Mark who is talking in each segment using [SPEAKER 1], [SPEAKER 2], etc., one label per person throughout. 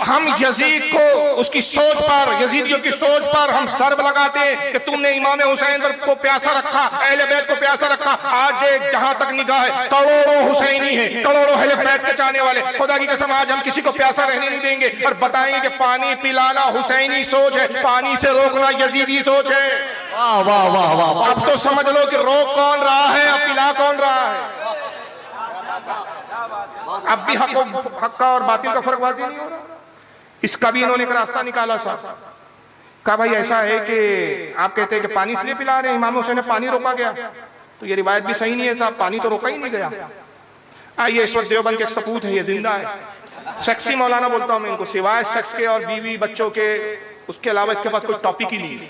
[SPEAKER 1] हम यजीद को उसकी सोच पर, यजीदियों की सोच पर हम सर्ब लगाते हैं कि तुमने इमाम हुसैन को प्यासा रखा, अहले बैत को प्यासा रखा। आज जहां तक निगाह है करोड़ों हुसैनी है, करोड़ों अहले बैत के चाहने वाले। खुदा की कसम आज हम किसी को प्यासा रहने नहीं देंगे और बताएंगे कि पानी पिलाना हुसैनी सोच है, पानी से रोकना यजीदी सोच है।
[SPEAKER 2] वाह वाह वाह वाह।
[SPEAKER 1] अब तो समझ लो कि रोक कौन रहा है, अब पिला कौन रहा है। अब भी हक का और बातिल का फर्क वाज़ेह नहीं हो रहा। इसका भी इन्होंने एक रास्ता निकाला साहब, कहा भाई ऐसा है कि आप कहते हैं कि पानी इसलिए पिला रहे हैं, इमाम हुसैन ने पानी रोका गया, तो ये रिवायत भी सही नहीं है साहब, पानी तो रोका ही नहीं गया। आइए इस वक्त देवबंद के एक सपूत है, ये जिंदा है, सेक्सी मौलाना बोलता हूं मैं इनको, सिवाय सेक्स के और बीवी बच्चों के उसके अलावा इसके पास कोई टॉपिक ही नहीं है।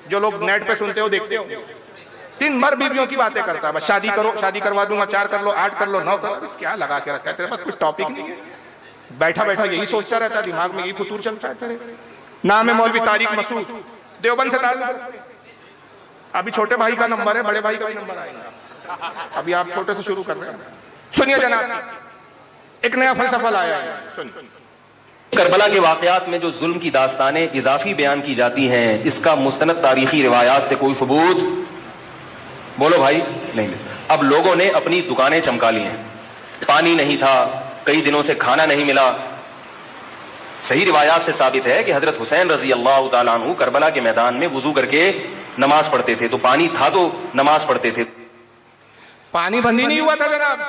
[SPEAKER 1] जो लोग नेट पे सुनते हो देखते हो, दिन भर बीवियों की बातें करता है, बस शादी करो, शादी करवा दूंगा, 4 कर लो, 8 कर लो, 9 कर लो, क्या लगा के रखा है तेरे पास, कोई टॉपिक नहीं है। बैठा बैठा यही सोचता रहता है, दिमाग में यही फतूर चलता है तेरे। नाम है मौलवी तारिक मसूद, देवबंद से ताल्लुक। अभी छोटे भाई का नंबर है, बड़े भाई का भी नंबर आएगा, अभी आप छोटे से शुरू कर रहे हैं। सुनिए जनाब, एक नया फलसफा लाया है, सुनिए।
[SPEAKER 3] करबला के वाकयात में जो जुल्म की दास्तानें इजाफी बयान की जाती हैं, इसका मुस्तनद तारीखी रिवायात से कोई सबूत बोलो भाई नहीं मिलता। अब लोगों ने अपनी दुकानें चमका ली हैं, पानी नहीं था, कई दिनों से खाना नहीं मिला। सही रिवायात से साबित है कि हजरत हुसैन रजी अल्लाह तआला अन्हु करबला के मैदान में वुजू करके नमाज पढ़ते थे, तो पानी था तो नमाज पढ़ते थे।
[SPEAKER 1] पानी बंद ही नहीं हुआ था जनाब,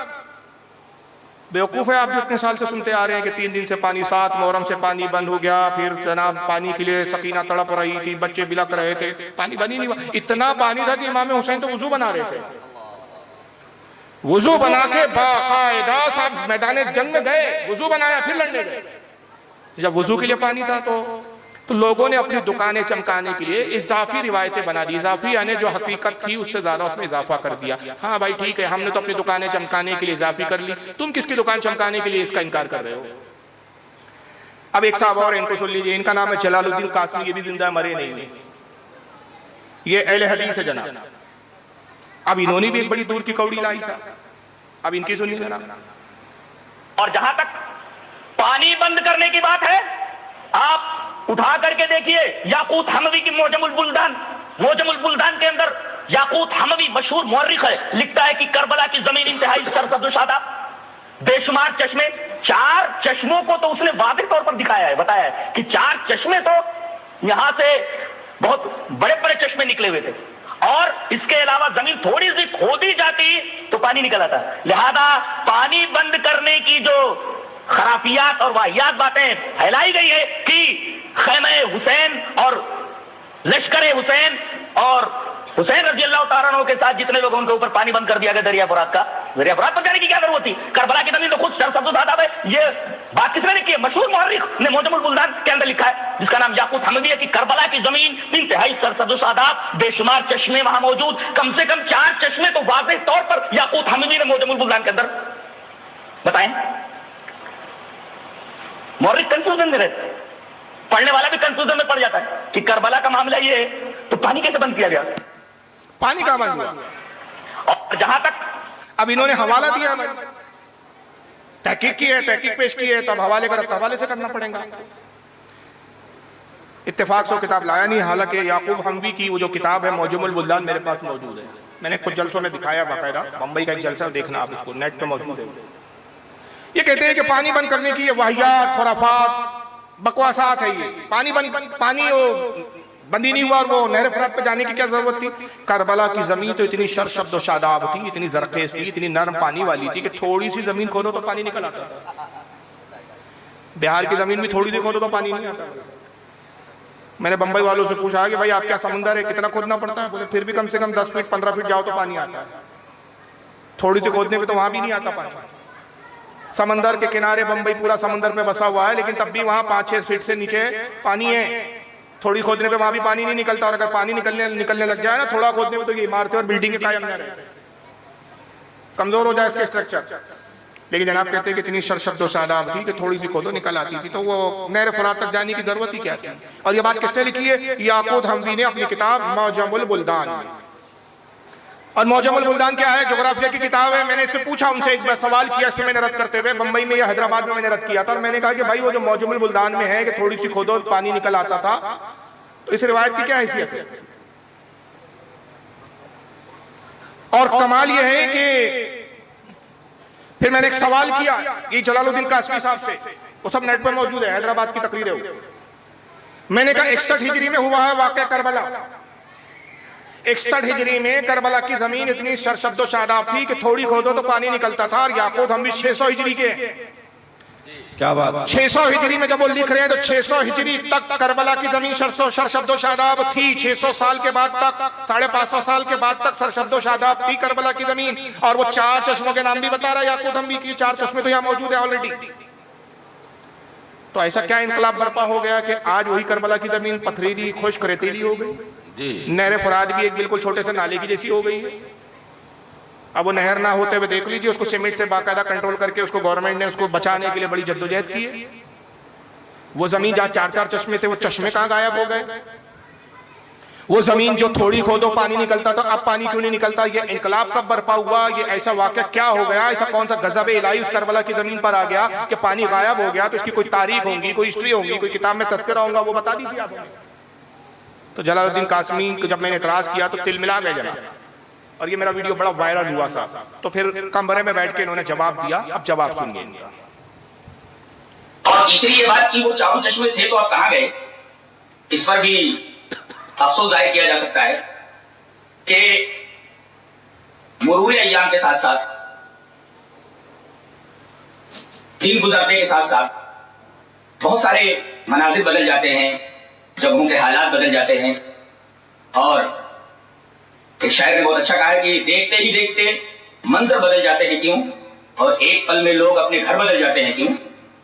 [SPEAKER 1] बेवकूफ है आप जो इतने साल से सुनते आ रहे हैं कि 3 दिन से पानी, 7 मुहर्रम से पानी बंद हो गया, फिर जनाब पानी के लिए सकीना तड़प रही थी, बच्चे बिलक रहे थे, पानी बंद ही नहीं हुआ। इतना पानी था कि इमाम हुसैन तो वुजू बना रहे थे, वुजू बना के बाकायदा साहब मैदान जंग में गए, वुजू बनाया फिर लड़ने गए। जब वुजू के लिए पानी था तो लोगों ने अपनी दुकानें चमकाने के लिए इजाफी रिवायतें बना दी, इजाफी यानी जो हकीकत थी उससे ज्यादा उसमें इजाफा कर दिया। हाँ भाई ठीक है, हमने तो अपनी दुकानें चमकाने के लिए इजाफी कर ली, तुम किसकी दुकान चमकाने के लिए इसका इनकार कर रहे हो। अब एक साहब और इनको सुन लीजिए, इनका नाम है जलालुद्दीन कासमी, ये भी जिंदा मरे नहीं, ये अहले हदीस है जनाब। अब इन्होंने भी एक बड़ी दूर की कौड़ी लाई साहब, अब इनकी सुनिए जनाब।
[SPEAKER 4] और जहां तक पानी बंद करने की बात है, आप उठा करके देखिए याकूत हमवी की मोजमुल बुल्दान के अंदर याकूत हमवी मशहूर मौर्रिख है, लिखता है कि करबला की जमीन इंतहाई सरसब्ज़-ओ-शादाब, बेशुमार चश्मे, 4 चश्मों को तो उसने वाज़ेह तौर पर दिखाया है, बताया है कि 4 चश्मे तो यहां से बहुत बड़े बड़े चश्मे निकले हुए थे, और इसके अलावा जमीन थोड़ी सी खोदी जाती तो पानी निकल आता। लिहाजा पानी बंद करने की जो खराफियात और वाहियात बातें फैलाई गई है कि खैमे हुसैन और लश्कर हुसैन और हुसैन रजी अल्लाह तआला अन्हु के साथ जितने लोग उनके ऊपर पानी बंद कर दिया गया दरिया फुरात का, दरिया फुरात पर जाने की क्या जरूरत थी, करबला की जमीन तो खुद सरसब्ज़-ओ-शादाब है। ये बात किसने लिखी है? मशहूर मौर्रिख ने मोजमुल बुल्दान के अंदर लिखा है, जिसका नाम याकूत हमवी है, कि करबला की जमीन इंतहाई सरसब्ज़-ओ-शादाब, बेशुमार चश्मे वहां मौजूद, कम से कम 4 चश्मे तो वाज़ेह तौर पर याकूत हमवी ने मोजमुल बुल्दान के अंदर बताएं। मौर्रिख कंफ्यूजन में रहते, पढ़ने वाला भी कंफ्यूजन में पड़ जाता है कि करबला का मामला ये है तो पानी कैसे बंद किया गया,
[SPEAKER 1] पानी कहां बंद हुआ।
[SPEAKER 4] और जहां तक
[SPEAKER 1] अब इन्होंने हवाला दिया, तहकीक की है, तहकीक पेश की है, तो अब हवाले का हवाले से करना पड़ेगा। इत्तेफाक से किताब लाया नहीं, हालांकि याकूब हमवी की वो जो किताब है मौजमुल बुल्दान मेरे पास मौजूद है, मैंने कुछ जलसों में दिखाया बाकायदा, बंबई का एक जलसा देखना आप उसको, नेट पे मौजूद है। ये कहते हैं कि पानी बंद करने की ये वाहियात, खुराफात, बकवासात है, ये पानी बंदी नहीं हुआ और वो नहर फुरात पे जाने की क्या जरूरत थी। करबला की जमीन तो इतनी सरसब्ज़-ओ-शादाब थी, इतनी जरखेज थी, इतनी नरम पानी वाली थी कि थोड़ी सी जमीन खोदो तो पानी निकल आता। बिहार की जमीन भी थोड़ी सी खोदो तो पानी नहीं आता। मैंने बंबई वालों से पूछा कि भाई आप क्या समुंदर है, कितना खोदना पड़ता है, बोले फिर भी कम से कम 10 फीट 15 फीट जाओ तो पानी आता है, थोड़ी सी खोदने पे तो वहां भी नहीं आता पानी। समंदर के किनारे बंबई पूरा समंदर में बसा हुआ है, लेकिन तब भी वहां 5-6 फीट से नीचे पानी है, थोड़ी खोदने पे वहां भी पानी नहीं निकलता, और अगर पानी निकलने लग जाए ना थोड़ा खोदने में तो ये इमारतें और बिल्डिंगें कायम न रहे, कमजोर हो जाए इसके स्ट्रक्चर। लेकिन जनाब कहते हैं कि इतनी सरसब्ज़-ओ-शादाब थी कि थोड़ी सी खोदो निकल आती थी, तो वो नहर फुरात तक जाने की जरूरत ही क्या थी। और ये बात किसने लिखी है? याकूत हमवी ने अपनी किताब मौजमुल बुल्दान में। और मौजमुल बुल्दान क्या है? ज्योग्राफिया की किताब है। मैंने इससे पूछा उनसे, एक बार सवाल किया, इसमें मैंने रद्द करते हुए बंबई में या हैदराबाद में मैंने रद्द किया था, और मैंने कहा कि भाई वो जो मौजमुल बुल्दान में है कि थोड़ी सी खोदो पानी निकल आता था, तो इस रिवायत की क्या हैसियत है? और कमाल यह है कि फिर मैंने एक सवाल किया ये जलालुद्दीन कासमी साहब से, वो सब नेट पर मौजूद है, हैदराबाद की तकरीर है। मैंने कहा 61 हिजरी में हुआ है वाक़या करबला। 61 हिजरी में करबला की जमीन इतनी सरशब्दो शादाब थी कि थोड़ी खोदो तो पानी निकलता था। और याकूब हम भी 600 हिजरी के,
[SPEAKER 2] क्या बात,
[SPEAKER 1] 600 हिजरी में जब वो लिख रहे हैं तो 600 हिजरी तक करबला की जमीन सरशब्दो शादाब थी। 600 साल के बाद तक, 550 साल के बाद तक सरशब्दो शादाब थी करबला की जमीन। और वो 4 चश्मों के नाम भी बता रहा है याकूब हम भी की 4 चश्मे तो यहाँ मौजूद है ऑलरेडी। तो ऐसा क्या इनकलाब बर्पा हो गया कि आज वही करबला की जमीन पथरीली खुश्क रेतीली हो गई? नहर फुरात भी एक बिल्कुल छोटे से नाले की जैसी हो गई है। अब वो नहर ना होते हुए देख लीजिए, उसको सीमेंट से बाकायदा कंट्रोल करके उसको गवर्नमेंट ने उसको बचाने के लिए बड़ी जद्दोजहद की है। वो जमीन जहाँ 4-4 चश्मे थे वो चश्मे कहाँ गायब हो गए? वो जमीन जो थोड़ी खोदो पानी निकलता था, अब पानी क्यों नहीं निकलता? ये इनकलाब कब बर्पा हुआ? ये ऐसा वाकया क्या हो गया? ऐसा कौन सा गजब इलाही उस करबला की जमीन पर आ गया कि पानी गायब हो गया? तो इसकी कोई तारीख होगी, कोई हिस्ट्री होगी, कोई किताब में तस्करा होगा, वो बता दीजिए आप। तो जलालुद्दीन कासमी को जब मैंने इतराज किया तो तिल मिला गए जनाब, और ये मेरा वीडियो बड़ा वायरल हुआ सा। तो फिर कमरे में बैठ के इन्होंने जवाब दिया। अब जवाब सुनिए इनका।
[SPEAKER 5] और तीसरी ये बात कि वो चारों चश्मे थे तो आप कहां गए, इस पर भी अफसोस जाहिर किया जा सकता है कि मुरूर अय्याम के साथ साथ, दिन गुजरने के साथ साथ बहुत सारे मनाजिर बदल जाते हैं, जगहों के हालात बदल जाते हैं। और एक शायर ने बहुत अच्छा कहा है कि देखते ही देखते मंजर बदल जाते हैं क्यों, और एक पल में लोग अपने घर बदल जाते हैं क्यों,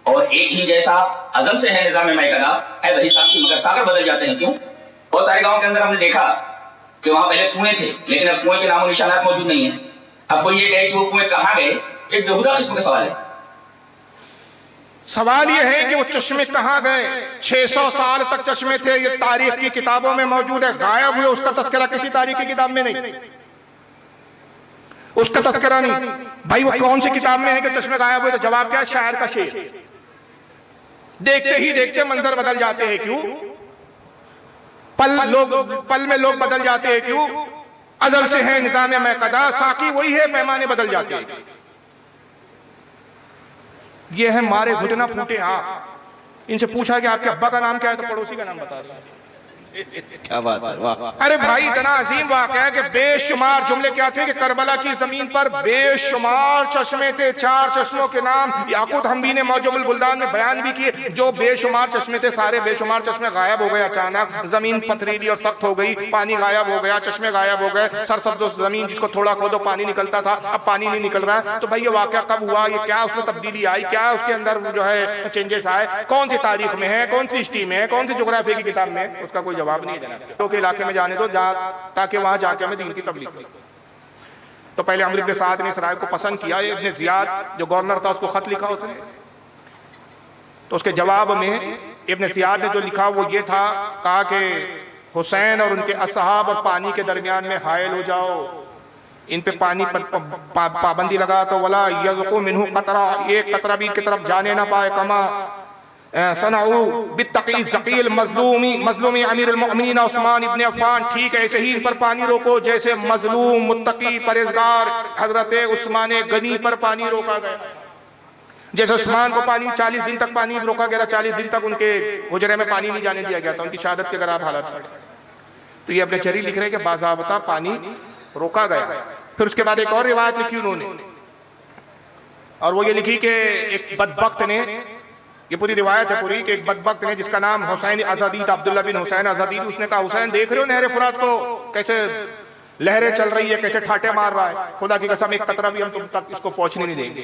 [SPEAKER 5] और एक ही जैसा अज़ल से है निज़ाम मैकदा है वही साथी मगर सागर बदल जाते हैं क्यों। बहुत सारे गांव के अंदर हमने देखा कि वहां पहले कुएं थे, लेकिन अब कुएं के नामो निशानात मौजूद नहीं है। अब कोई ये कहे कि वो कुएं कहां गए, एक बेहुदा किस्म का सवाल है।
[SPEAKER 1] सवाल यह है कि वो चश्मे कहां गए? 600 साल तक चश्मे थे, ये तारीख की किताबों में मौजूद है। गायब हुए उसका तस्करा किसी तारीख की किताब में नहीं, उसका तस्करा नहीं। भाई वो कौन सी किताब में है कि चश्मे गायब हुए? तो जवाब क्या है? शायर का शेर, देखते ही देखते मंजर बदल जाते हैं क्यों, पल में लोग बदल जाते हैं क्यों, अज़ल से है निज़ाम मैकदा साकी वही है, पैमाने बदल जाते हैं। ये है मारे घुटना फूटे आंख। इनसे पूछा कि आपके अब्बा का नाम क्या है, तो पड़ोसी का नाम बता रहे हैं।
[SPEAKER 2] क्या बात है, वाह।
[SPEAKER 1] अरे भाई इतना अजीम वाक़या है कि बेशुमार जुमले क्या थे कि करबला की जमीन पर बेशुमार चश्मे थे। 4 चश्मों के नाम याकूत हम्बी ने मौजमुल बुल्दान में बयान भी किए। जो बेशुमार चश्मे थे, सारे बेशुमार चश्मे गायब हो गए। अचानक जमीन पथरीली और सख्त हो गई, पानी गायब हो गया, चश्मे गायब हो गए। सरसब्ज जमीन जिसको थोड़ा खोदो पानी निकलता था, अब पानी नहीं निकल रहा है। तो भाई ये वाक़या कब हुआ? ये क्या उसमें तब्दीली आई? क्या उसके अंदर जो है चेंजेस आए? कौन सी तारीख में है, कौन सी हिस्ट्री में है, कौन सी ज्योग्राफी की किताब में? उसका कोई जवाब नहीं देना। तो के इलाके में जाने दो ताकि वहां जाके हमें दीन की तबलीग करें। तो पहले अमर इब्न साद ने इस राय को पसंद किया। इब्न जियाद जो गवर्नर था उसको खत लिखा उसने, तो उसके जवाब में इब्न जियाद ने जो लिखा वो ये था, कहा कि हुसैन और उनके असहाब और पानी के दरमियान में हायल हो जाओ, इन पे पानी पाबंदी लगा तो वला यज़कु मिन्हु कतरा, एक कतरा भी की तरफ जाने ना पाए। कमा सनाऊ बित्तकी ज़कील मज़लूमी अमीरुल मोमिनीन उस्मान इब्न अफ़्फ़ान, ठीक ऐसे ही इन पर पानी रोको जैसे मजलूम मुत्तकी परहेज़गार हजरत उस्मान गनी पर पानी रोका गया। जैसे उस्मान को पानी 40 दिन तक पानी रोका गया, 40 दिन तक उनके हुजरे में पानी नहीं जाने दिया गया था, उनकी शहादत के खराब हालत पर। तो ये अपने जरी लिख रहे हैं कि बाज़ाबता पानी रोका गया। फिर उसके बाद एक और रिवायत लिखी उन्होंने, और वो ये लिखी कि एक बदबख्त ने, ये पूरी रिवायत है पूरी, कि एक बदबख्त ने जिसका नाम हुसैन अज़दीद अब्दुल्ला बिन हुसैन अज़दीद, उसने कहा हुसैन देख रहे हो नहर फुरात को कैसे लहरें चल रही है, कैसे ठाटे मार रहा है, खुदा की कसम एक कतरा भी हम तुम तक इसको पहुंचने नहीं देंगे।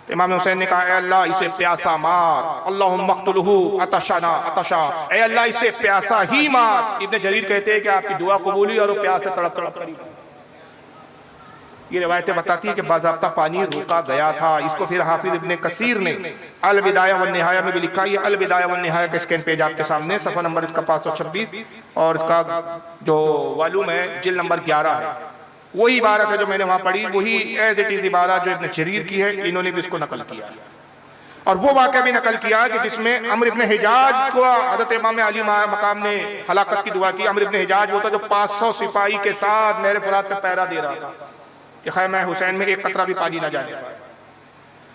[SPEAKER 1] तो इमाम हुसैन ने कहा, अल्लाह इसे प्यासा मार, अल्लाहुम्मा क़तुलहु अतशाना अतशा, ऐ अल्लाह इसे प्यासा ही मार। इब्न जरीर कहते हैं कि आपकी दुआ कबूल हुई और वो प्यास से तड़प तड़प करी। ये रिवायतें बताती है कि बाज़ाब्ता पानी रोका गया था। इसको फिर हाफिज इब्न कसीर ने अल बिदाया व निहाया में भी लिखा। ये अल बिदाया व निहाया का स्कैन पेज आपके सामने, सफ़ा नंबर इसका 526 और इसका जो वॉल्यूम है जिल्द नंबर 11 है। वही इबारत है जो मैंने वहां पढ़ी, वही एज इट इज इबारत जो इब्न जरीर की है, इन्होंने भी इसको नकल किया और वो वाक़या भी नकल किया कि जिसमें अम्र इब्न हिजाज को हज़रत इमाम अली मकाम ने हलाकत की दुआ की। अम्र इब्न हिजाज वो था जो 500 सिपाही के साथ नहर फुरात में पहरा दे रहा था कि खैमा हुसैन में एक कतरा भी पानी ना जाने पाए।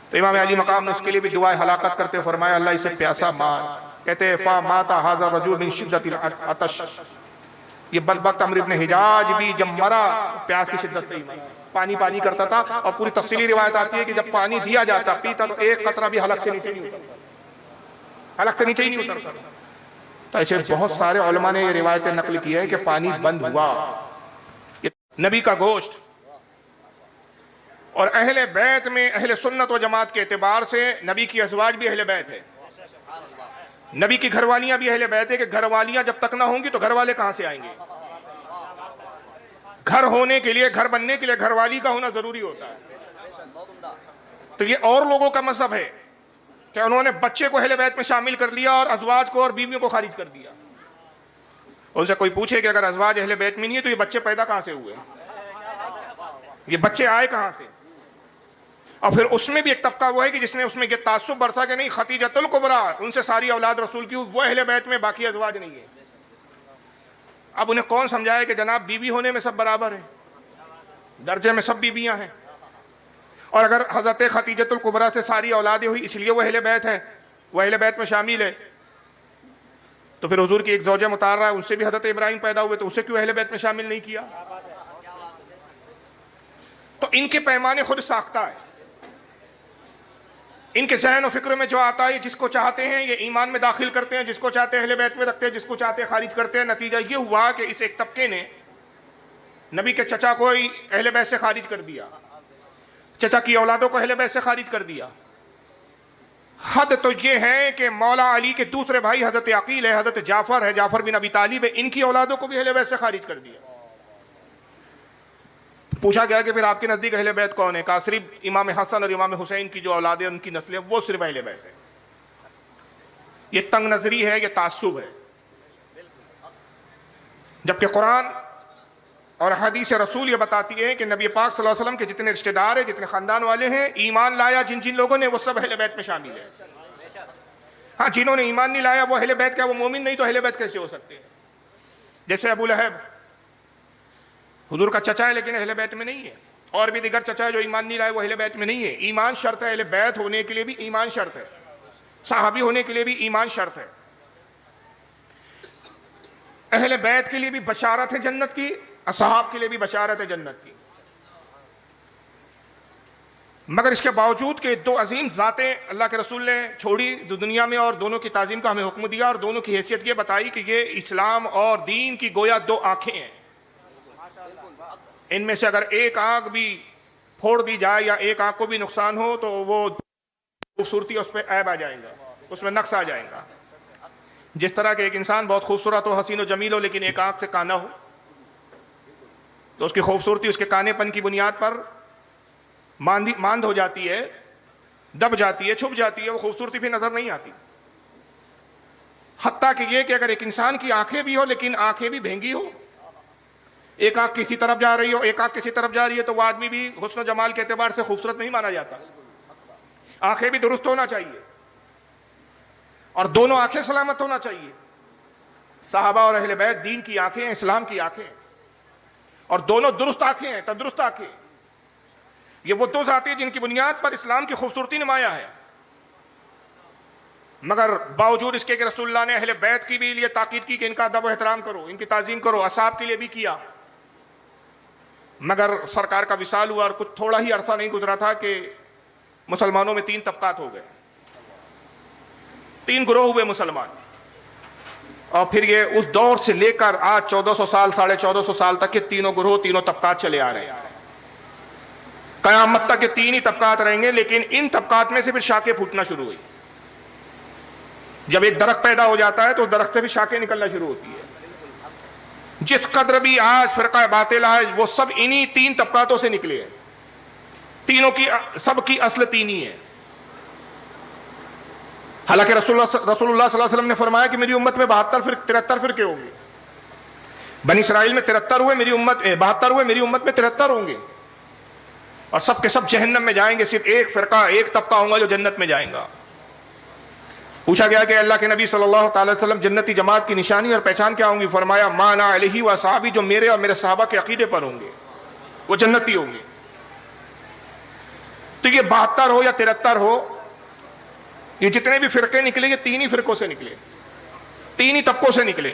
[SPEAKER 1] तो इमाम अली मकाम ने उसके लिए भी दुआ हलाकत करते फरमाया अल्लाह इसे प्यासा मार। कहते फा माता हाज़ा रजूल मिन शिद्दतिल अतश, ये बलबख्त अम्र इब्न हिजाज भी जब मरा प्यास की शिद्दत से ही मरा, पानी पानी करता था। और पूरी तफसीली रिवायत आती है कि जब पानी दिया जाता पीता तो एक कतरा भी हलक से नीचे नहीं उतरता, हलक से नीचे ही नहीं उतरता। तो ऐसे बहुत सारे उलमा ने ये रिवायतें नकल की है कि पानी बंद हुआ। नबी का गोश्त और अहले बैत में अहले सुन्नत व जमात के एतबार से नबी की अज़वाज भी अहले बैत है, नबी की घरवालियां भी अहले बैत है कि घरवालियां जब तक ना होंगी तो घर वाले कहां से आएंगे। घर होने के लिए, घर बनने के लिए घरवाली का होना जरूरी होता है। तो ये और लोगों का मजहब है कि उन्होंने बच्चे को अहले बैत में शामिल कर लिया और अज़वाज को और बीवियों को खारिज कर दिया। उनसे कोई पूछे कि अगर अज़वाज अहले बैत में नहीं है तो ये बच्चे पैदा कहां से हुए, ये बच्चे आए कहां से। और फिर उसमें भी एक तबका वो है कि जिसने उसमें ये तासुब बरसा कि नहीं खतीजतुल कुबरा उनसे सारी औलाद रसूल की, वो अहले बैत में, बाकी अज़वाज नहीं है। अब उन्हें कौन समझाए कि जनाब बीवी होने में सब बराबर है, दर्जे में सब बीबियां हैं। और अगर हज़रत खतीजतुल कुबरा से सारी औलादें हुई इसलिए वो अहले बैत है, वो अहले बैत में शामिल है, तो फिर हुजूर की एक ज़ौजा मुताहरा है उनसे भी हज़रत इब्राहिम पैदा हुए, तो उसे क्यों अहले बैत में शामिल नहीं किया। तो इनके पैमाने खुद साख्ता है, इनके जहन और फिक्र में जो आता है जिसको चाहते हैं ये ईमान में दाखिल करते हैं, जिसको चाहते हैं अहले बैत में रखते हैं, जिसको चाहते हैं खारिज करते हैं। नतीजा ये हुआ कि इस एक तबके ने नबी के चचा को ही अहले बैत से खारिज कर दिया, चचा की औलादों को अहले बैत से खारिज कर दिया। हद तो ये है कि मौला अली के दूसरे भाई हजरत अकील है, हजरत जाफर है, जाफर बिन अबी तालिब है, इनकी औलादों को भी अहले बैत से खारिज कर दिया। पूछा गया कि फिर आपके नजदीक अहले बैत कौन है, कहा सिर्फ इमाम हसन और इमाम हुसैन की जो औलादे उनकी नस्लें वो सिर्फ अहले बैत है। ये तंग नजरी है, ये तासुब है। जबकि कुरान और हदीस रसूल ये बताती है कि नबी पाक सल्लल्लाहु अलैहि वसल्लम के जितने रिश्तेदार हैं, जितने खानदान वाले हैं, ईमान लाया जिन जिन लोगों ने, वो सब अहले बैत में शामिल है। हाँ, जिन्होंने ईमान नहीं लाया वो अहले बैत क्या, वो मोमिन नहीं, तो अहले बैत कैसे हो सकते हैं। जैसे अबू लहब हुजूर का चचा है लेकिन अहले बैत में नहीं है, और भी दिगर चचा है जो ईमान नहीं लाए वो अहले बैत में नहीं है। ईमान शर्त है, अहले बैत होने के लिए भी ईमान शर्त है, सहाबी होने के लिए भी ईमान शर्त है, अहले बैत के लिए भी बशारत है जन्नत की, असहाब के लिए भी बशारत है जन्नत की। मगर इसके बावजूद कि दो अजीम ज़ातें अल्लाह के रसूल ने छोड़ी दुनिया में और दोनों की ताज़ीम का हमें हुक्म दिया और दोनों की हैसियत ये बताई कि ये इस्लाम और दीन की गोया दो आंखें हैं। इनमें से अगर एक आंख भी फोड़ दी जाए या एक आंख को भी नुकसान हो तो वो खूबसूरती उस पर ऐब आ जाएगा, उसमें नक्स आ जाएगा। जिस तरह के एक इंसान बहुत खूबसूरत हो, हसीन और जमील हो, लेकिन एक आंख से काना हो तो उसकी खूबसूरती उसके कानेपन की बुनियाद पर मांद हो जाती है, दब जाती है, छुप जाती है, वो खूबसूरती भी नजर नहीं आती। हत्ता कि ये कि अगर एक इंसान की आंखें भी हो लेकिन आंखें भी भेंगी हो, एक आंख किसी तरफ जा रही हो, एक आंख किसी तरफ जा रही है, तो वो आदमी भी हुस्न जमाल के एतबार से खूबसूरत नहीं माना जाता। आंखें भी दुरुस्त होना चाहिए और दोनों आंखें सलामत होना चाहिए। साहबा और अहले बैत दीन की आंखें हैं, इस्लाम की आंखें हैं, और दोनों दुरुस्त आंखें हैं, तंदुरुस्त आंखें। ये वो दो जाति हैं जिनकी बुनियाद पर इस्लाम की खूबसूरती नुमाया है। मगर बावजूद इसके कि रसूलुल्लाह ने अहले बैत की भी लिए ताकीद की कि इनका अदब व एहतराम करो, इनकी ताज़ीम करो, असहाब के लिए भी किया। मगर सरकार का विसाल हुआ और कुछ थोड़ा ही अरसा नहीं गुजरा था कि मुसलमानों में तीन तबकात हो गए, तीन ग्रोह हुए मुसलमान। और फिर ये उस दौर से लेकर आज 1400 साल, 1450 साल तक के तीनों ग्रोह, तीनों तबकात चले आ रहे हैं। कयामत तक के तीन ही तबकात रहेंगे, लेकिन इन तबकात में से फिर शाखें फूटना शुरू हुई। जब एक दरख्त पैदा हो जाता है तो दरख्त से भी शाखें निकलना शुरू होती है। जिस कदर भी आज फिरका बातिल है वो सब इन्हीं तीन तबकातों से निकले हैं। तीनों की, सबकी असल तीन ही है। हालांकि रसूलुल्लाह सल्लल्लाहु अलैहि वसल्लम ने फरमाया कि मेरी उम्मत में 73 फिरके होंगे। बनी इसराइल में 73 हुए, मेरी उम्मत 72 हुए, मेरी उम्मत में 73 होंगे और सब के सब जहन्नम में जाएंगे। सिर्फ एक फिरका, एक तबका होगा जो जन्नत में जाएगा। पूछा गया कि अल्लाह के नबी सल्लल्लाहु अलैहि वसल्लम जन्नती जमात की निशानी और पहचान क्या होंगी? फरमाया माना अलैहि व असहाबी, जो मेरे और मेरे सहाबा के अकीदे पर होंगे वो जन्नती होंगे। तो ये 72 हो या 73 हो, ये जितने भी फिरके निकले ये 3 ही फिरकों से निकले, 3 ही तबकों से निकले।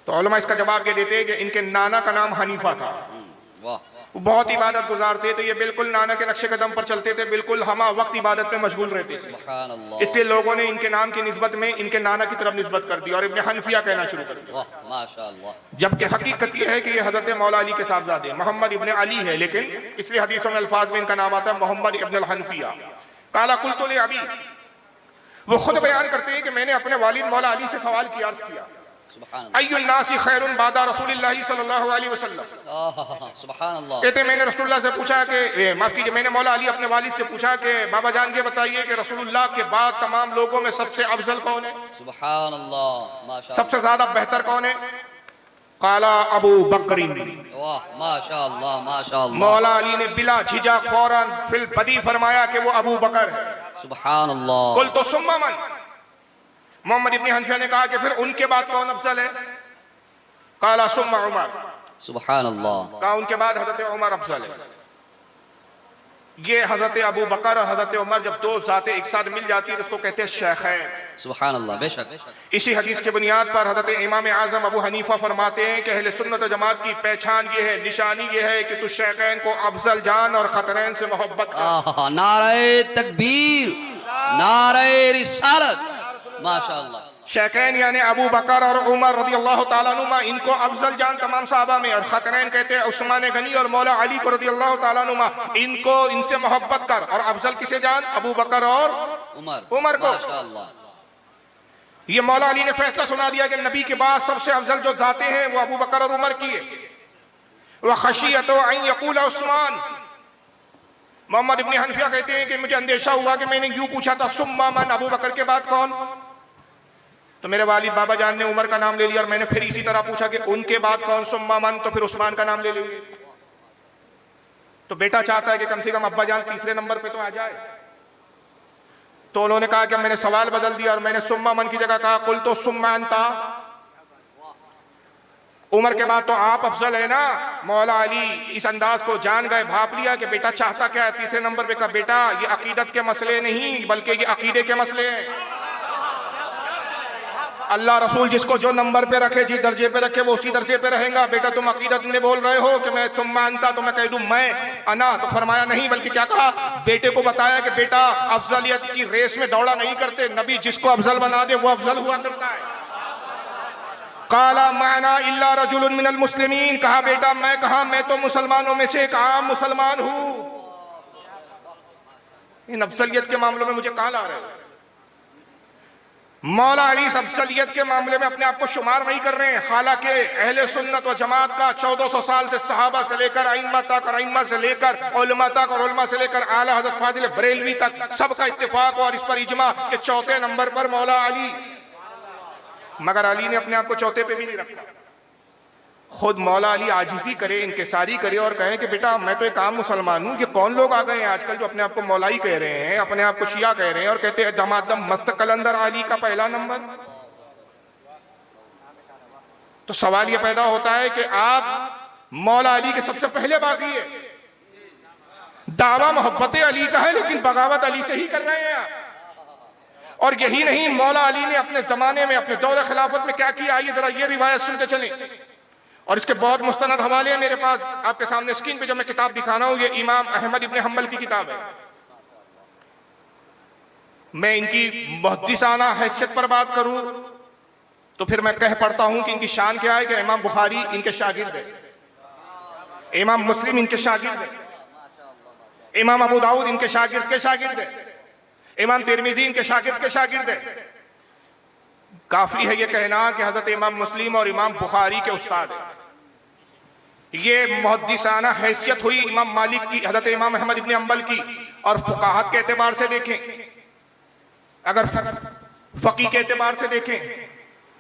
[SPEAKER 1] तो उलमा इसका जवाब ये देते हैं कि इनके नाना का नाम हनीफा था,
[SPEAKER 2] वाह
[SPEAKER 1] वो बहुत इबादत गुजार थे, तो ये बिल्कुल नाना के नक्शे कदम पर चलते थे, बिल्कुल हमा वक्त इबादत में मशगूल रहते थे।
[SPEAKER 2] सुभान अल्लाह,
[SPEAKER 1] इसलिए लोगों ने इनके नाम की निस्बत में इनके नाना की तरफ निस्बत कर दी और इब्न हनफिया कहना शुरू कर दिया।
[SPEAKER 2] वाह माशाअल्लाह।
[SPEAKER 1] जबकि हकीकत यह है कि ये हजरत मौला अली के साहबजादे मोहम्मद इब्न अली है, लेकिन इसलिए हदीसों में अल्फाज में इनका नाम आता है मोहम्मद इब्न हनफिया। काला कुल्तु ले अबी, वो खुद बयान करते हैं कि मैंने अपने वालिद मौला अली से सवाल किया, अर्ज किया
[SPEAKER 2] सुभान अल्लाह,
[SPEAKER 1] अय्युन नासी खैरुन बादा रसूलिल्लाहि सल्लल्लाहु अलैहि वसल्लम।
[SPEAKER 2] सुभान अल्लाह।
[SPEAKER 1] कहते मैंने रसूलुल्लाह से पूछा कि माफ कीजिए, मैंने मौला अली अपने वालिद से पूछा कि बाबा जान ये बताइए कि रसूलुल्लाह के बाद तमाम लोगों में सबसे अफजल कौन है,
[SPEAKER 2] सुभान अल्लाह माशाअल्लाह,
[SPEAKER 1] सबसे ज्यादा बेहतर कौन है? काला अबू बकरिन।
[SPEAKER 2] वाह माशाअल्लाह माशाअल्लाह।
[SPEAKER 1] मौला अली ने बिला झिझक फौरन फिल बदी फरमाया कि वो अबू बकर है।
[SPEAKER 2] सुभान अल्लाह।
[SPEAKER 1] कुल तो सुम्मा मन, मोहम्मद इब्न हनफिया ने कहा कि फिर उनके बाद कौन अफजल है? काला सुम्मा उमर।
[SPEAKER 2] सुभान अल्लाह।
[SPEAKER 1] कहा उनके बाद हजरत उमर अफजल है। ये हजरत अबू बकर और हजरत उमर जब दो जातें एक साथ मिल जाती है तो उसको कहते हैं शेखैन।
[SPEAKER 2] सुभान अल्लाह, बेशक।
[SPEAKER 1] इसी हदीस के बुनियाद पर हजरत इमाम आजम अबू हनीफा फरमाते हैं कि अहले सुन्नत व जमात की पहचान ये है, निशानी ये है कि तू शेखैन को अफजल जान और खतरैन से मोहब्बत कर।
[SPEAKER 2] नारे तकबीर, नारे रिसालत, माशाअल्लाह।
[SPEAKER 1] शेखैन यानी अबू बकर और उमर रदियल्लाहु ताला अनुमा, इनको अफजल जान तमाम सहाबा में, और खतरैन कहते हैं उस्मान गनी और मौला अली को रदियल्लाहु ताला अनुमा, इनको इनसे मोहब्बत कर। और अफजल किसे जान? अबू बकर और उमर को।
[SPEAKER 2] माशाअल्लाह।
[SPEAKER 1] ये मौला अली ने फैसला सुना दिया कि नबी के बाद सबसे अफजल जो जाते हैं वो अबू बकर और उमर की है। वह खशियत अन यकूल उस्मान। मोहम्मद इब्न हनफिया कहते हैं कि मुझे अंदेशा हुआ कि मैंने यूं पूछा था सुम्मा मन, अबू बकर के बाद कौन? तो मेरे वालिद बाबा जान ने उमर का नाम ले लिया, और मैंने फिर इसी तरह पूछा कि उनके बाद कौन? सुम्मा मन, तो फिर उस्मान का नाम ले लेंगे। तो बेटा चाहता है कि कम से कम अब्बा जान तीसरे नंबर पे तो आ जाए। तो उन्होंने कहा कि मैंने सवाल बदल दिया और मैंने सुम्मा मन की जगह कहा कुल तो सुम्मा अंता, उमर के बाद तो आप अफजल है ना। मौला अली इस अंदाज को जान गए, भाप लिया कि बेटा चाहता क्या है तीसरे नंबर पे का? बेटा ये अकीदत के मसले नहीं बल्कि ये अकीदे के मसले हैं। अल्लाह रसूल जिसको जो नंबर पे रखे, जिस दर्जे पे रखे, वो उसी दर्जे पे रहेगा। बेटा तुम अकीदत में बोल रहे हो कि मैं तुम मानता, तो मैं कह दूं मैं अना, तो फरमाया नहीं, बल्कि क्या कहा? बेटे को बताया कि बेटा अफजलियत की रेस में दौड़ा नहीं करते, नबी जिसको अफजल बना दे वो अफजल हुआ करता है। काला माना इल्ला रजुलुन मिनल मुस्लिमीन, कहा बेटा मैं कहा, मैं तो मुसलमानों में से एक आम मुसलमान हूं। इन अफजलियत के मामलों में मुझे कहां ला रहे हो? मौला अली अफजलियत के मामले में अपने आप को शुमार नहीं कर रहे हैं। हालांकि अहले सुन्नत व जमात का 1400 साल से सहाबा से लेकर अइम्मा तक और अइम्मा से लेकर उलमा तक और उलमा से लेकर आला हज़रत फाजिल बरेलवी तक सबका इत्तेफाक और इस पर इजमा कि चौथे नंबर पर मौला अली। मगर अली ने अपने आप को चौथे पे भी नहीं रखा। खुद मौला अली आजिजी करे, इनकिसारी करे और कहे कि बेटा मैं तो एक आम मुसलमान हूं। ये कौन लोग आ गए हैं आजकल जो अपने आप को मौलाई कह रहे हैं, अपने आप को शिया कह रहे हैं और कहते हैं दमादम मस्त कलंदर अली का पहला नंबर। तो सवाल ये पैदा होता है कि आप मौला अली के सबसे पहले बाकी है। दावा मोहब्बत अली का है लेकिन बगावत अली से ही कर रहे हैं आप। और यही नहीं, मौला अली ने अपने जमाने में अपने दौर खिलाफत में क्या किया, आइए जरा ये रिवायत सुनते चलें। और इसके बहुत मुस्तनद हवाले हैं मेरे पास, आपके सामने स्क्रीन पे जो मैं किताब दिखा रहा हूं ये इमाम अहमद इब्न हम्बल की किताब है। मैं इनकी मुहद्दिसाना हैसियत पर बात करूं तो फिर मैं कह पड़ता हूं कि इनकी शान क्या है कि इमाम बुखारी इनके शागिर्द है, इमाम मुस्लिम इनके शागिर्द है, इमाम अबू दाऊद इनके शागिर्द के शागिर्द है, इमाम तिरमिजी इनके शागिर्द के शागिर्द है। काफी है ये कहना कि हजरत इमाम मुस्लिम और इमाम बुखारी के उस्ताद है। ये मुहद्दिसाना हैसियत हुई इमाम मालिक की, हजरत इमाम अहमद इब्न हम्बल की। और फुकाहत के एतबार से देखें, अगर फकी के एतबार से देखें,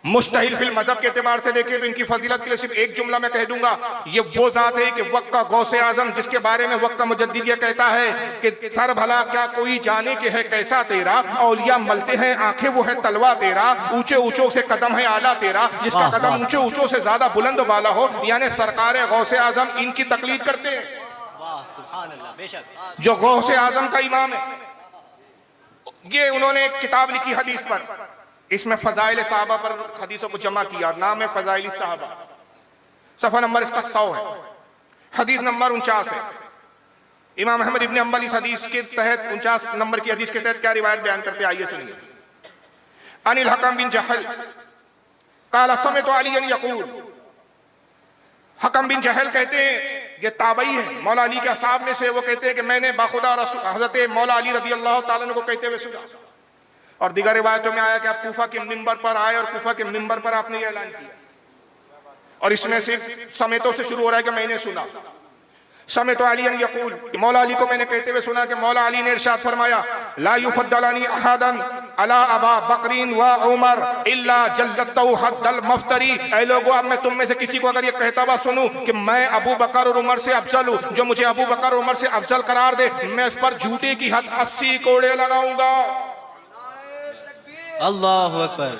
[SPEAKER 1] मुस्तहिल फिल मजहब के एतबार से देखें तो इनकी फजीलत के लिए सिर्फ एक जुमला मैं कह दूंगा, ये वो जात है कि वक्त का गौसे आजम, जिसके बारे में वक्त का मुजद्दिद ये कहता है कि सर भला क्या कोई जाने के है कैसा तेरा, औलिया मलते हैं आंखें वो है तलवा तेरा, ऊंचे ऊंचों से कदम है आला तेरा, जिसका कदम ऊंचे ऊंचों से ज्यादा बुलंद वाला हो, यानी सरकार गौसे आजम इनकी तकलीद करते हैं। जो गौसे आजम का इमाम है, ये उन्होंने एक किताब लिखी हदीस पर, इसमें फजाइल साहबा पर हदीसों को जमा किया, नाम है फजाइल साहबा, सफा नंबर इसका 100 है, हदीस नंबर 49 है। इमाम अहमद इब्ने हंबल इस हदीस के तहत 49 नंबर की हदीस के तहत क्या रिवायत बयान करते हैं, आइए सुनिए। अनिल हकम बिन जहल काला समिअतु अलियन यकूल, हकम बिन जहल कहते हैं, ये ताबई है मौला अली के असहाब में से, वो कहते हैं कि मैंने बाखुदा हजरत मौला अली रदी अल्लाह ताला अन्हु को कहते हुए सुना। और दीगर रिवायतों में आया कि आप कूफा के मिंबर पर आए और कूफा के मिंबर पर आपने ये ऐलान किया, और इसमें सिर्फ समेतों से शुरू हो रहा है कि मैंने सुना। समेत अली यकूल, मौला अली को मैंने कहते हुए सुना कि मौला अली ने इरशाद फरमाया, ला युफद्दलानी अहदन अला अबा बकरीन व उमर इल्ला जल्लतहु हद्दल मफ्तरी। ऐ लोगों, अब मैं तुम में से किसी को अगर ये कहता हुआ सुनूं कि मैं अबू बकर और उमर से अफजल हूं, जो मुझे अबू बकर और उमर से अफजल करार दे, मैं उस पर झूठे की हद 80 कोड़े लगाऊंगा।
[SPEAKER 6] अल्लाहु अकबर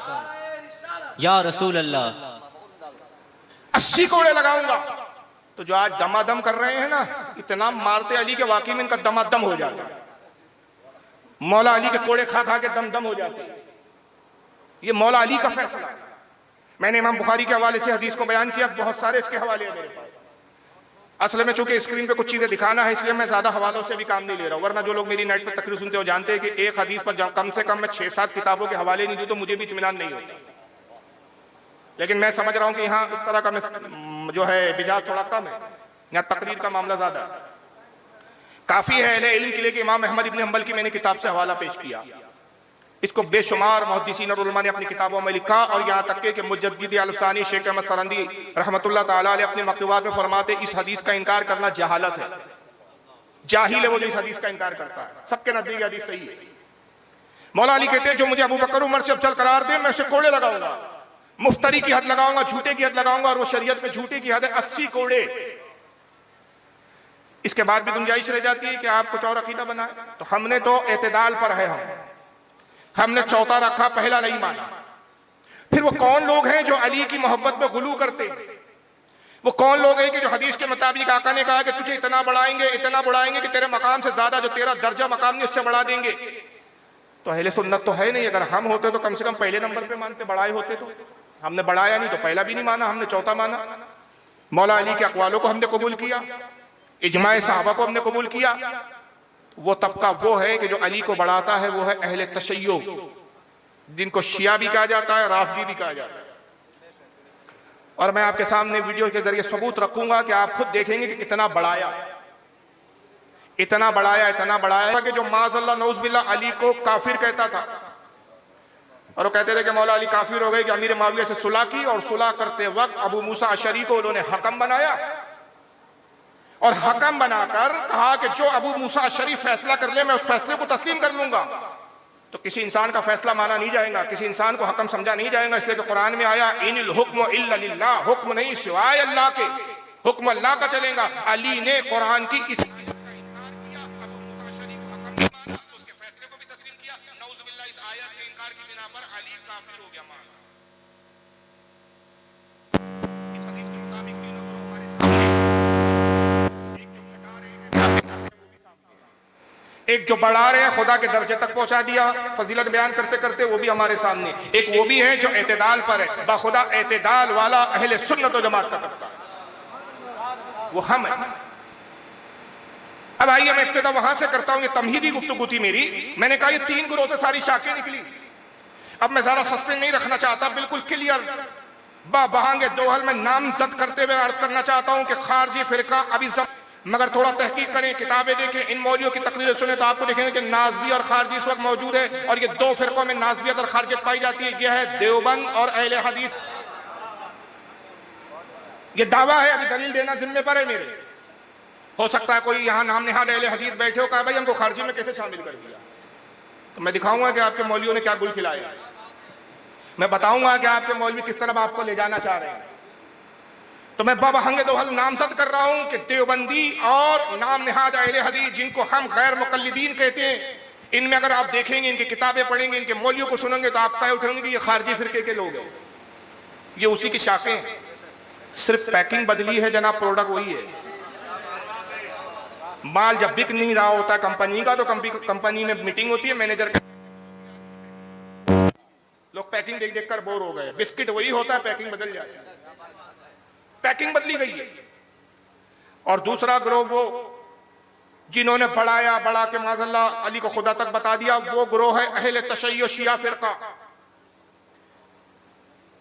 [SPEAKER 6] या रसूल अल्लाह,
[SPEAKER 1] 80 कोड़े लगाऊंगा। तो जो आज दमादम कर रहे हैं ना, इतना मारते अली के वाकई में इनका दमादम हो जाता है, मौला अली के कोड़े खा खा के दम दम हो जाते हैं। ये मौला अली का फैसला है। मैंने इमाम बुखारी के हवाले से हदीस को बयान किया, बहुत सारे इसके हवाले हैं मेरे पास। असल में चूंकि स्क्रीन पे कुछ चीजें दिखाना है, इसलिए मैं ज्यादा हवालों से भी काम नहीं ले रहा हूं, वरना जो लोग मेरी नेट पे तकरीर सुनते हो जानते हैं कि एक हदीस पर कम से कम मैं 6-7 किताबों के हवाले नहीं दूं तो मुझे भी इत्मीनान नहीं होता। लेकिन मैं समझ रहा हूं कि यहाँ इस तरह का जो है मिजाज थोड़ा कम है, यहाँ तकरीर का मामला ज्यादा है। काफी है अहले इल्म के लिए कि इमाम अहमद इब्ने हंबल की मैंने किताब से हवाला पेश किया, इसको बेशुमार मुहद्दिसीन और उलमा ने अपनी किताबों में लिखा, और यहाँ तक कि मुजद्दिद अल-अफ़सानी शेख अहमद सरंदी रहमतुल्लाह ताला अलैह अपने मकतूबात में फरमाते, इस हदीस का इनकार करना जहालत है, जाहिल है वो जो इस हदीस का इनकार करता है, सबके नजदीक हदीस सही है। मौला अली कहते हैं, जो मुझे अबू बकर उमर से अफजल करार दे, मैं उसे कोड़े लगाऊंगा, मुफ्तरी की हद लगाऊंगा, झूठे की हद लगाऊंगा, और वो शरीयत में झूठे की हद है 80 कोड़े। इसके बाद भी गुंजाइश रह जाती है कि आप कुछ और अकीदा बनाए, तो हमने तो एतदाल पर है, हमने चौथा रखा, पहला नहीं माना। फिर वो कौन लोग हैं जो अली की मोहब्बत में गुलू करते हैं? वो कौन लोग हैं कि जो हदीस के मुताबिक आका ने कहा कि तुझे इतना बढ़ाएंगे कि तेरे मकाम से ज्यादा जो तेरा दर्जा मकाम नहीं उससे बढ़ा देंगे। तो अहले सुन्नत तो है नहीं, अगर हम होते तो कम से कम पहले नंबर पे मानते, बढ़ाए होते तो। हमने बढ़ाया नहीं तो पहला भी नहीं माना, हमने चौथा माना। मौला अली के अक़वालों को हमने कबूल किया, इजमाए सहाबा को हमने कबूल किया। वो तबका वो है कि जो अली को बढ़ाता है, वो है अहले तशय्यो, जिनको शिया भी कहा जाता है, राफदी भी कहा जाता है। और मैं आपके सामने वीडियो के जरिए सबूत रखूंगा कि आप खुद देखेंगे कि कितना बढ़ाया कि जो माज़अल्लाह नऊज़ बिल्लाह अली को काफिर कहता था, और वो कहते थे कि मौला अली काफिर हो गए कि अमीर मुआविया से सुलह की, और सुलह करते वक्त अबू मूसा अशरी को उन्होंने हकम बनाया, और हकम बनाकर कहा कि जो अबू मूसा अशरी फैसला कर ले मैं उस फैसले को तस्लीम कर लूंगा। तो किसी इंसान का फैसला माना नहीं जाएगा, किसी इंसान को हकम समझा नहीं जाएगा, इसलिए तो कुरान में आया, इनिल हुक्म इल्ला लिल्लाह, हुक्म नहीं सिवाय अल्लाह के, हुक्म अल्लाह का चलेगा। अली ने कुरान की इस उसके फैसले को भी तस्लीम किया, नऊज़ुबिल्लाह इस आयत के इनकार की बिना पर अली काफिर हो गया। इस हदीस के मुताबिक तीनों गुरु हमारे सामने, एक जो घटा रहे हैं, एक जो बढ़ा रहे हैं, खुदा के दर्जे तक पहुंचा दिया फजीलत बयान करते करते, वो भी हमारे सामने, एक वो भी है जो एतदाल पर है, बाखुदा एतदाल वाला अहले सुन्नत व जमात का तबका, वो हम है। अब आइए मैं इब्तिदा वहां से करता हूं, ये तमहीदी गुफ्तगू थी मेरी। मैंने कहा ये 3 गुरों से सारी शाखें निकली। अब मैं ज्यादा सस्पेंस नहीं रखना चाहता, बिल्कुल क्लियर बहांगे दोहल में नामजद करते हुए अर्ज करना चाहता हूं कि खारजी फिरका अभी मगर थोड़ा तहकीक करें, किताबें देखें, इन मौलियों की तकरीरें सुने तो आपको देखेंगे कि नाज़बी और खारजी इस वक्त मौजूद है, और ये 2 फिरकों में नाज़बियत और खारजियत पाई जाती है। यह है देवबंद और अहले हदीस। ये दावा है, अभी दलील देना जिम्मे पर है मेरे। हो सकता है कोई यहाँ नाम निहाद अहले हदीस बैठे हो, कहा भाई हमको खारजी में कैसे शामिल कर दिया, तो मैं दिखाऊंगा कि आपके मौलियों ने क्या गुल खिलाया। मैं बताऊंगा कि आपके मौलवी किस तरफ आपको ले जाना चाह रहे हैं। तो मैं बबहंगे दोहल नामजद कर रहा हूं कि देवबंदी और नाम निहाद अहले हदीस, जिनको हम गैर मुकल्लिदीन कहते हैं, इनमें अगर आप देखेंगे, इनकी किताबें पढ़ेंगे, इनके मौलवियों को सुनेंगे, तो आप तय उठेंगे कि ये खारजी फिरके के लोग हैं, ये उसी की शाखें हैं। सिर्फ पैकिंग बदली है जनाब, प्रोडक्ट वही है। माल जब बिक नहीं रहा होता कंपनी का, तो कंपनी में मीटिंग होती है, मैनेजर का, लोग पैकिंग देख देख कर बोर हो गए। बिस्किट वही होता है, पैकिंग बदल जाती है, पैकिंग बदली गई है। और दूसरा ग्रोह वो जिन्होंने बढ़ा के माज़अल्लाह अली को खुदा तक बता दिया, वो ग्रोह है अहले तशय्युअ शिया फिरका।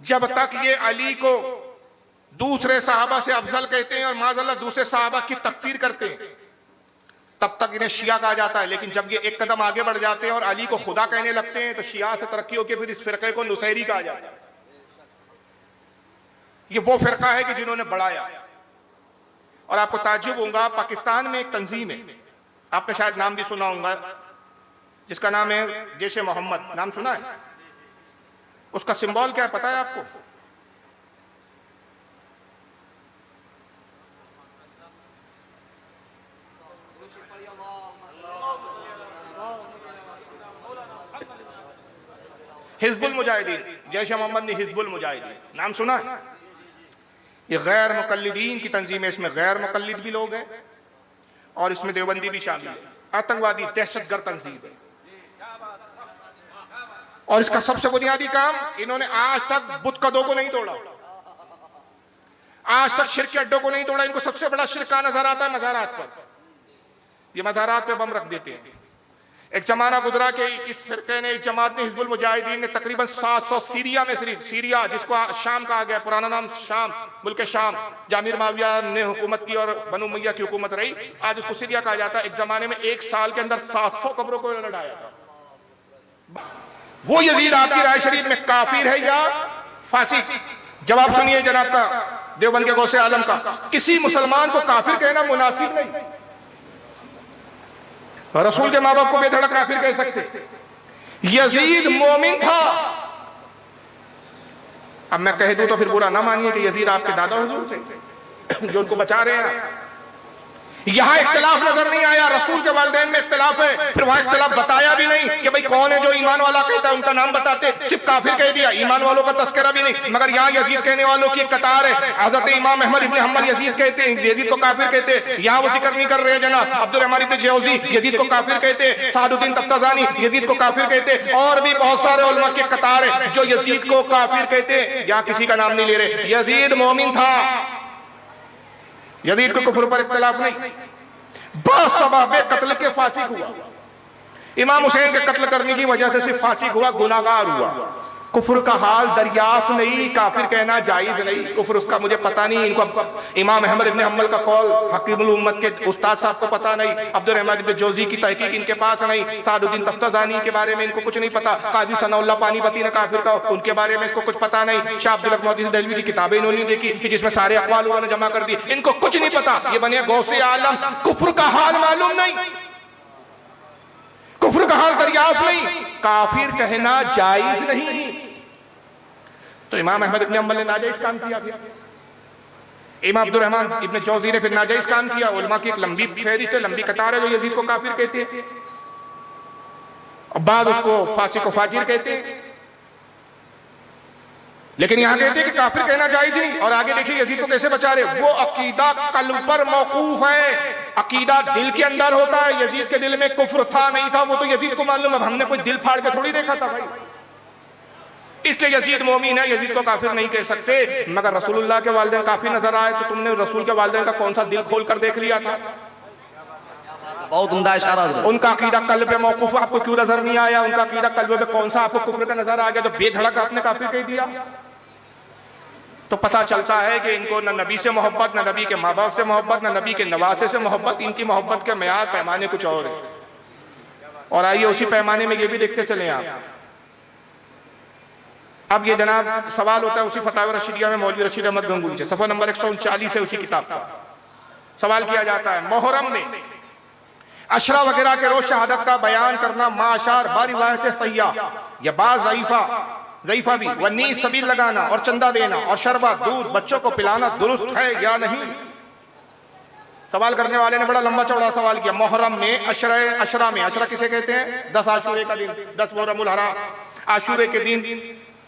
[SPEAKER 1] जब तक ये अली को दूसरे सहाबा से अफजल कहते हैं और माज़अल्लाह दूसरे सहाबा की तकफीर करते हैं, तब तक इन्हें शिया कहा जाता है। लेकिन जब ये एक कदम आगे बढ़ जाते हैं और अली को खुदा कहने लगते हैं, तो शिया से तरक्की होकर फिर इस फिरके को नुसैरी कहा जाता है। ये वो फिरका है कि जिन्होंने बढ़ाया। और आपको ताज्जुब होगा, पाकिस्तान में एक तंजीम है, आपने शायद नाम भी सुना होगा, जिसका नाम है जैश मोहम्मद। नाम सुना है? उसका सिंबल क्या है पता है आपको? हिजबुल मुजाहिदीन। जैश मोहम्मद ने हिजबुल मुजाहिदीन, नाम सुना है? ये गैर मुकल्लिदीन की तंजीम है, इसमें गैर मुकल्लिद भी लोग हैं और इसमें देवबंदी भी शामिल है। आतंकवादी दहशतगर्द तंजीम है। और इसका सबसे बुनियादी काम, इन्होंने आज तक बुत कदों को नहीं तोड़ा, आज तक शिर्क के अड्डों को नहीं तोड़ा। इनको सबसे बड़ा शिर्क का नजर आता है मज़ारात पर। ये मज़ारात पे बम रख देते हैं। एक जमाना गुजरा कि इस फिरके ने, इस जमात ने, हिजबुल मुजाहिदीन ने तकरीबन 700 सीरिया में, सिर्फ सीरिया जिसको शाम कहा गया, पुराना नाम शाम, मुल्क शाम, जामिर माविया ने हुकूमत की और बनु उमैया की हुकूमत रही, आज उसको सीरिया कहा जाता है। एक जमाने में एक साल के अंदर 700 कब्रों को लड़ाया था। वो यजीद आपकी राय शरीफ में काफिर है या फासी? जवाब सुनिए जनाब का, देवबंद के गौसे आलम का। किसी मुसलमान को काफिर कहना मुनासिब नहीं। रसूल के माँ बाप को बेधड़क काफिर कह सकते? यजीद मोमिन था। अब मैं कह दूं तो फिर बुरा ना मानिए कि यजीद आपके दादा हुजूर थे जो उनको बचा रहे हैं। यहां इख्तिलाफ नजर नहीं आया, रसूल के वालिदैन में इख्तिलाफ है, फिर वहां इख्तिलाफ बताया भी नहीं कि भाई कौन है जो ईमान वाला कहता है, उनका नाम बताते, सिर्फ काफिर कह दिया, ईमान वालों का तस्करा भी नहीं। मगर यहाँ यजीद कहने वालों की एक कतार है। हजरत इमाम अहमद इब्न हंबल यजीद कहते हैं, यजीद को काफिर कहते हैं। यहाँ वो जिक्र नहीं कर रहे जनाब। अब्दुल रहमान इब्न जौजी यजीद को काफिर कहते हैं, सादुद्दीन तफ्ताज़ानी यजीद को काफिर कहते हैं, और भी बहुत सारे उलमा की कतार है जो यजीद को काफिर कहते हैं। यहाँ किसी का नाम नहीं ले रहे। यजीद मोमिन था, यजीद को कुफ्र पर इख्तिलाफ नहीं। बासबाबे कत्ल के फांसी हुआ। इमाम हुसैन के कत्ल करने की वजह से सिर्फ फांसी हुआ, गुनाहगार हुआ। कुफ्र का हाल दरियाफ्त नहीं, काफिर कहना जायज नहीं। कुफ्र उसका मुझे पता नहीं। इनको इमाम अहमद इब्न हंबल का कौल, हकीमुल उम्मत के उस्ताद साहब को पता नहीं, अब्दुल रहमान इब्न जौजी की तहकीक इनके पास नहीं, सादुद्दीन तफ्ताज़ानी के बारे में इनको कुछ नहीं पता, काजी सनाउल्लाह पानीपती ने काफिर का, उनके बारे में इसको कुछ पता नहीं, शाह अब्दुल हक मोहद्दिस देहलवी की किताबें इन्होंने देखी जिसमें सारे अक़वाल उन्होंने जमा कर दी, इनको कुछ नहीं पता। ये बने गौसे आलम, कुफ्र का हाल मालूम नहीं, कुफ्र का हाल दरियाफ्त नहीं, काफिर कहना जायज नहीं। तो इमाम अहमद इब्न हंबल ने नाजायज काम किया। इमाम अब्दुल रहमान इब्न जौजी ने फिर नाजायज काम किया। उलमा की एक लंबी फहरिस्त है, लंबी कतार है जो यजीद को काफिर कहते हैं, और बाद उसको फासी को फाजिर कहते हैं। लेकिन यहां कहते हैं कि काफिर कहना जायज नहीं। और आगे देखिए यजीद को कैसे बचा रहे। वो अकीदा कल्ब पर मौकूफ है, अकीदा दिल के अंदर होता है। यजीद के दिल में कुफ्र था नहीं था वो तो यजीद को मालूम है, हमने कोई दिल फाड़ के थोड़ी देखा था भाई। इसलिए यजीद मोमिन है, यजीद को काफिर नहीं कह सकते। मगर रसूलुल्लाह के वालिदैन काफिर नजर आए तो तुमने रसूल के वालिदैन का कौन सा दिल खोल कर देख लिया था?
[SPEAKER 2] बहुत उम्दा इशारा।
[SPEAKER 1] उनका अकीदा कल्ब पे मौकूफ आपको क्यों नजर नहीं आया? उनका अकीदा कल्ब पे कौन सा आपको कुफ्र का नजर आ गया जो बेधड़क आपने काफिर कह दिया? तो पता चलता है कि इनको न नबी से मोहब्बत, न नबी के माँ बाप से मोहब्बत, न नबी के नवासे से मोहब्बत। इनकी मोहब्बत के मेयार पैमाने कुछ और है। और आइए उसी पैमाने में ये भी देखते चले आप। अब ये जनाब सवाल होता है उसी फतावा रशीदिया में मौलवी रशीद अहमद गंगोही से, सफा नंबर 139 है उसी किताब का। सवाल किया जाता है, मुहर्रम में अशरा वगैरह के रोज शहादत का बयान करना माशार बारिवायत सहिया या बाज़ ज़ईफ़ा ज़ईफा भी, वन्नी सबील लगाना और चंदा देना और शरबत दूध बच्चों को पिलाना दुरुस्त है या नहीं। सवाल करने वाले ने बड़ा लंबा चौड़ा सवाल किया। मुहर्रम में अशरा में, अशरा किसे कहते हैं? 10 आशूरे का दिन, 10 मुहर्रमुल हराम, आशूरे के दिन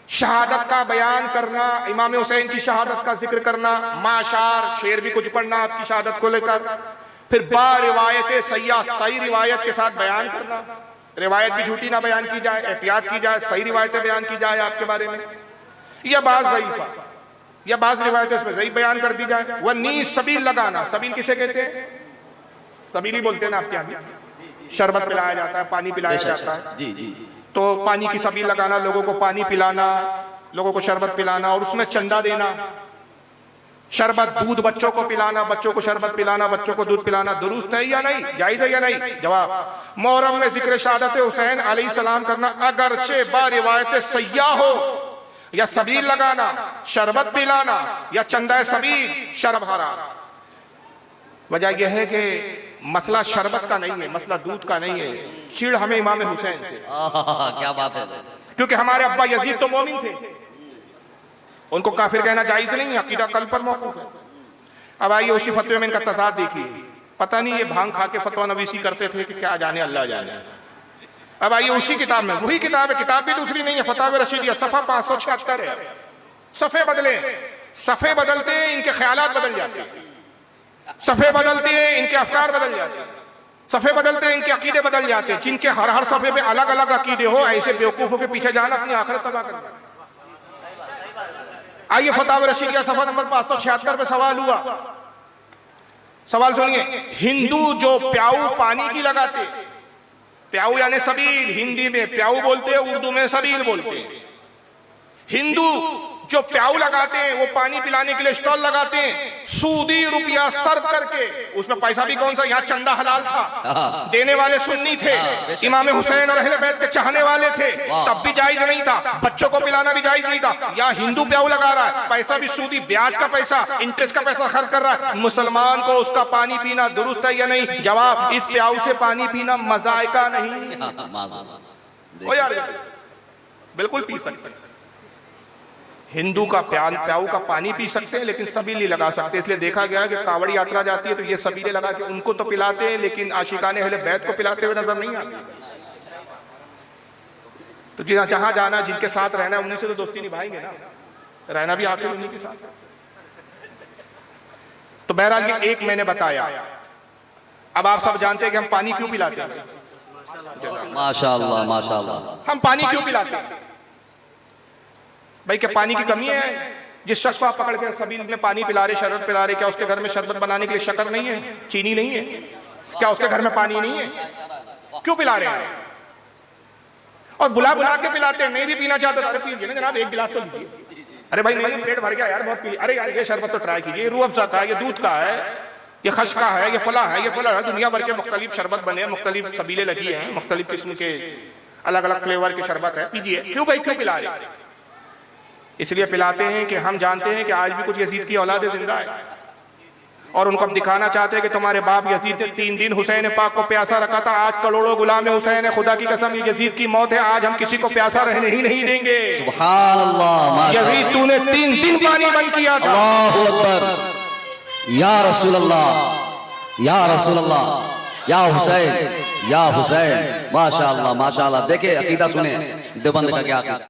[SPEAKER 1] शहादत का बयान करना, इमाम हुसैन की शहादत का जिक्र करना, माशार शेर भी कुछ पढ़ना आपकी शहादत को लेकर, फिर बा रिवायत सैया सही रिवायत के साथ बयान करना, रिवायत भी झूठी ना बयान की जाए, एहतियात की जाए, सही रिवायतें बयान की जाए आपके बारे में, या बाज ज़ईफा या बाज रिवायतें उसमें ज़ईफ बयान कर दी जाए। वह नी सबील लगाना, सबील किसे कहते हैं? सबीली बोलते हैं ना आपके यहाँ, शरबत पिलाया जाता है, पानी पिलाया जाता है,
[SPEAKER 2] जी जी
[SPEAKER 1] तो पानी की सबील लगाना, लोगों को पानी पिलाना, लोगों को शरबत पिलाना और उसमें चंदा देना, शरबत दूध बच्चों को पिलाना, बच्चों को शरबत पिलाना, बच्चों को दूध पिलाना दुरुस्त है या नहीं, जायज है या नहीं? जवाब, मुहर्रम में जिक्र शहादत हुसैन अलैहिस्सलाम करना अगरचे बा रिवायत सैया हो, या सबील लगाना, शरबत पिलाना या चंदा सबील शर्ब हराम। वजह यह है कि मसला शरबत का नहीं है, मसला दूध का नहीं है। चिड़ हमें इमाम हुसैन से,
[SPEAKER 2] क्या बात है।
[SPEAKER 1] क्योंकि हमारे अब्बा यजीद तो मोमिन थे, उनको काफिर कहना जायज नहीं, अकीदा कल पर मौकूफ है। अब आइए उसी फतवे में इनका तजाद देखिए, पता नहीं ये भांग खा के फतवा नवीसी करते थे कि क्या जाने अल्लाह जाने। अब आइए उसी किताब में, वही किताब है, किताब भी दूसरी नहीं है, फतावे रशीदिया सफा 576 है। सफ़े बदले, सफ़े बदलते हैं इनके ख्यालात बदल जाते हैं, सफ़े बदलते हैं इनके अफकार बदल जाते हैं, सफ़े बदलते हैं इनके अकीदे बदल जाते हैं। जिनके हर सफ़े पे अलग अलग अकीदे हो, ऐसे बेवकूफ़ों के पीछे जाना अपनी आखिरत तबाह करना। आइए फतावे रशीदिया सफा नंबर 576 पे सवाल हुआ, सवाल सुनिए। हिंदू जो प्याऊ पानी की लगाते, प्याऊ यानी सबील, हिंदी में प्याऊ बोलते हैं, उर्दू में सबील बोलते हैं। हिंदू जो प्याऊ लगाते हैं वो पानी पिलाने के लिए स्टॉल लगाते हैं, सूदी रुपया सर्व करके, उसमें पैसा भी कौन सा, यहाँ चंदा हलाल था, देने वाले सुन्नी थे, इमाम हुसैन और अहले बैत के चाहने वाले थे, तब भी जायज नहीं था, बच्चों को पिलाना भी जायज नहीं था। यहाँ हिंदू प्याऊ लगा रहा है, पैसा भी सूदी, ब्याज का पैसा, इंटरेस्ट का पैसा खर्च कर रहा है। मुसलमान को उसका पानी पीना दुरुस्त है या नहीं? जवाब, इस प्याऊ से पानी पीना मजायका नहीं। ओ यार बिल्कुल पी सकते हैं, हिंदू का प्याऊ का पानी पी सकते हैं, लेकिन सबील नहीं लगा सकते। इसलिए देखा गया कि कावड़ी यात्रा जाती है तो ये सबीले लगा के उनको तो पिलाते हैं, लेकिन आशिकाने अहले बैत को पिलाते हुए नजर नहीं आते। तो जहां जाना, जिनके साथ रहना है, उन्हीं से तो दोस्ती निभाएंगे ना, रहना भी आखिर उन्हीं के साथ। तो बहरहाल ये एक मैंने बताया। अब आप सब जानते हैं कि हम पानी क्यों पिलाते हैं।
[SPEAKER 2] माशाअल्लाह माशाअल्लाह।
[SPEAKER 1] हम पानी क्यों पिलाते हैं भाई? क्या पानी की कमी है? जिस शख्स को आप पकड़ के सबील में पानी पिला रहे, शरबत पिला रहे, क्या उसके घर में शरबत बनाने के लिए शक्कर नहीं है, चीनी नहीं है? क्या उसके घर में पानी नहीं है? क्यों पिला रहे हैं? और बुला बुला के पिलाते हैं। नहीं भी पीना चाहते तो पीजिए ना जनाब, एक गिलास तो लीजिए। अरे भाई नहीं, पेट भर गया यार, बहुत पी। अरे यार ये शरबत तो ट्राई कीजिए, रूह अफ़ज़ा का है, ये दूध का है, ये खश का है, ये फला है, ये फला है। दुनिया भर के मुख्तलिफ शरबत बने हैं, मुख्तलिफ सबीले लगी हैं, मुख्तलिफ किस्म के अलग अलग फ्लेवर के शरबत है, पीजिए। क्यों भाई, क्यों पिला रहे? इसलिए पिलाते हैं कि हम जानते हैं कि आज भी कुछ यजीद की औलादें जिंदा है, और उनको हम दिखाना चाहते हैं कि तुम्हारे बाप यजीद ने 3 दिन हुसैन पाक को प्यासा रखा था, आज करोड़ों गुलाम हुसैन है। खुदा की कसम, ये यजीद की मौत है, आज हम किसी को प्यासा रहने ही नहीं देंगे।
[SPEAKER 2] सुभान अल्लाह।
[SPEAKER 1] यजीद तूने 3 दिन पानी बंद किया था।
[SPEAKER 2] अल्लाहु अकबर। या रसूल अल्लाह, या रसूल अल्लाह, या हुसैन, या हुसैन। माशाअल्लाह माशाअल्लाह। देखिए अकीदा सुने देवबंद का क्या अकीदा।